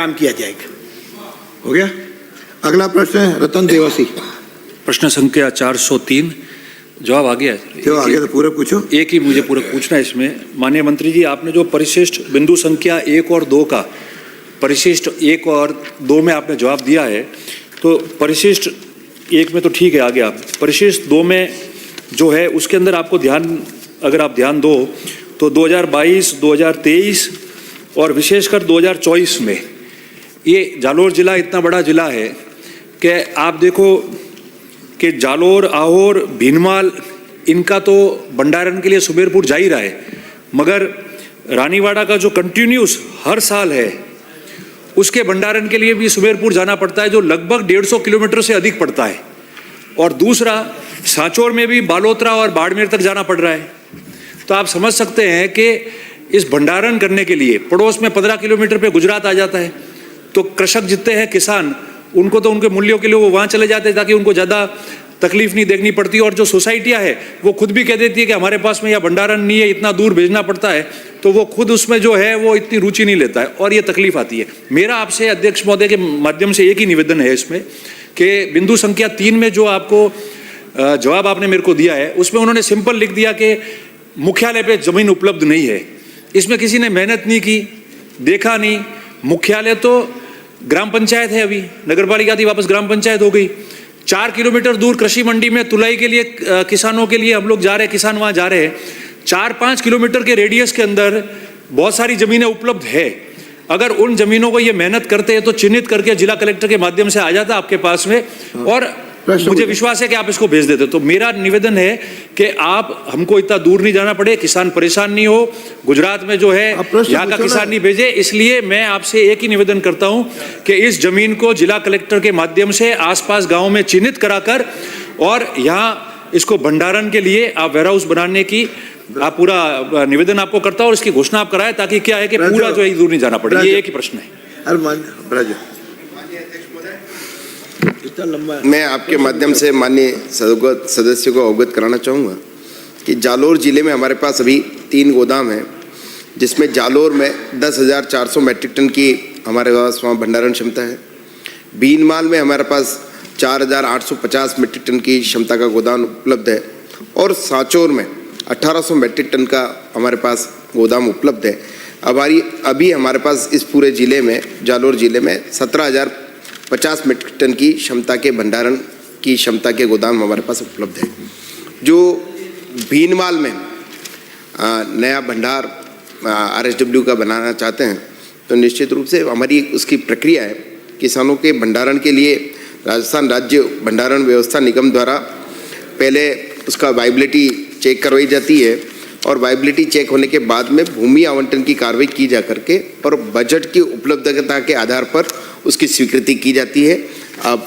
काम किया जाएगा। हो गया। अगला प्रश्न है रतन देवासी। प्रश्न संख्या 403। जवाब आ गया है? जो आगे तो पूरा पूछो। एक ही मुझे पूरा पूछना है इसमें। माननीय मंत्री जी, आपने जो परिशिष्ट बिंदु संख्या 1 और 2 का परिशिष्ट 1 और 2 में आपने जवाब दिया है, तो परिशिष्ट 1 में तो ठीक है, आगे आप परिशिष्ट 2 में जो है उसके अंदर आपको अगर आप ध्यान दो तो 2022, 2023 और विशेषकर 2024 में ये जालोर जिला इतना बड़ा जिला है कि आप देखो कि जालोर, आहोर, भीनमाल इनका तो भंडारण के लिए सुमेरपुर जा ही रहा है, मगर रानीवाड़ा का जो कंटिन्यूस हर साल है उसके भंडारण के लिए भी सुमेरपुर जाना पड़ता है, जो लगभग 150 किलोमीटर से अधिक पड़ता है। और दूसरा, सांचौर में भी बालोतरा और बाड़मेर तक जाना पड़ रहा है। तो आप समझ सकते हैं कि इस भंडारण करने के लिए पड़ोस में 15 किलोमीटर पे गुजरात आ जाता है, तो कृषक जितने हैं किसान, उनको तो उनके मूल्यों के लिए वो वहाँ चले जाते हैं ताकि उनको ज़्यादा तकलीफ नहीं देखनी पड़ती। और जो सोसाइटियाँ हैं वो खुद भी कह देती है कि हमारे पास में यह भंडारण नहीं है, इतना दूर भेजना पड़ता है, तो वो खुद उसमें जो है वो इतनी रुचि नहीं लेता है और ये तकलीफ आती है। मेरा आपसे अध्यक्ष महोदय के माध्यम से एक ही निवेदन है इसमें कि बिंदु संख्या 3 में जो आपको जवाब आपने मेरे को दिया है उसमें उन्होंने सिंपल लिख दिया कि मुख्यालय पे जमीन उपलब्ध नहीं है। इसमें किसी ने मेहनत नहीं की, देखा नहीं। मुख्यालय तो ग्राम पंचायत है, अभी नगर पालिका थी, वापस ग्राम पंचायत हो गई। 4 किलोमीटर दूर कृषि मंडी में तुलाई के लिए किसानों के लिए हम लोग जा रहे हैं, किसान वहाँ जा रहे हैं। 4-5 किलोमीटर के रेडियस के अंदर बहुत सारी जमीनें उपलब्ध है। अगर उन जमीनों को ये मेहनत करते हैं तो चिन्हित करके जिला कलेक्टर के माध्यम से आ जाता आपके पास में, और मुझे विश्वास है कि आप इसको भेज देते। तो मेरा निवेदन है कि आप हमको इतना दूर नहीं जाना पड़े, किसान परेशान नहीं हो, गुजरात में जो है यहाँ का किसान नहीं भेजे। इसलिए मैं आपसे एक ही निवेदन करता हूँ कि इस जमीन को जिला कलेक्टर के माध्यम से आसपास गाँव में चिन्हित कराकर और यहाँ इसको भंडारण के लिए आप वेयर हाउस बनाने की आप पूरा निवेदन आपको करता हूँ और इसकी घोषणा आप कराएं, ताकि क्या है कि पूरा जो है दूर नहीं जाना पड़े। ये एक ही प्रश्न है। मैं आपके माध्यम से माननीय सदस्य को अवगत कराना चाहूँगा कि जालोर जिले में हमारे पास अभी 3 गोदाम हैं, जिसमें जालोर में 10,400 मैट्रिक टन की हमारे पास वहाँ भंडारण क्षमता है। भीनमाल में हमारे पास 4,850 मैट्रिक टन की क्षमता का गोदाम उपलब्ध है और सांचौर में 1,800 मैट्रिक टन का हमारे पास गोदाम उपलब्ध है। अभी हमारे पास इस पूरे ज़िले में, जालोर ज़िले में 17,050 मैट्रिक टन की क्षमता के भंडारण की क्षमता के गोदाम हमारे पास उपलब्ध है। जो भीनमाल में नया भंडार RSW का बनाना चाहते हैं, तो निश्चित रूप से हमारी उसकी प्रक्रिया है। किसानों के भंडारण के लिए राजस्थान राज्य भंडारण व्यवस्था निगम द्वारा पहले उसका वाइबिलिटी चेक करवाई जाती है और वाइबिलिटी चेक होने के बाद में भूमि आवंटन की कार्रवाई की जा करके और बजट की उपलब्धता के आधार पर उसकी स्वीकृति की जाती है। आप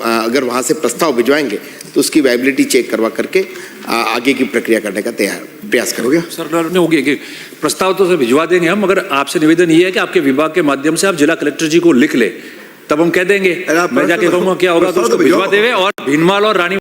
अगर वहाँ से प्रस्ताव भिजवाएंगे तो उसकी वाइबिलिटी चेक करवा करके आगे की प्रक्रिया करने का प्रयास करोगे। सर ने होगी कि प्रस्ताव तो सर भिजवा देंगे हम, मगर आपसे निवेदन ये है कि आपके विभाग के माध्यम से आप जिला कलेक्टर जी को लिख ले, तब हम कह देंगे। मैं जाके कहूँगा क्या होगा तो उसको भिजवा देवे। और भीनमाल और रानी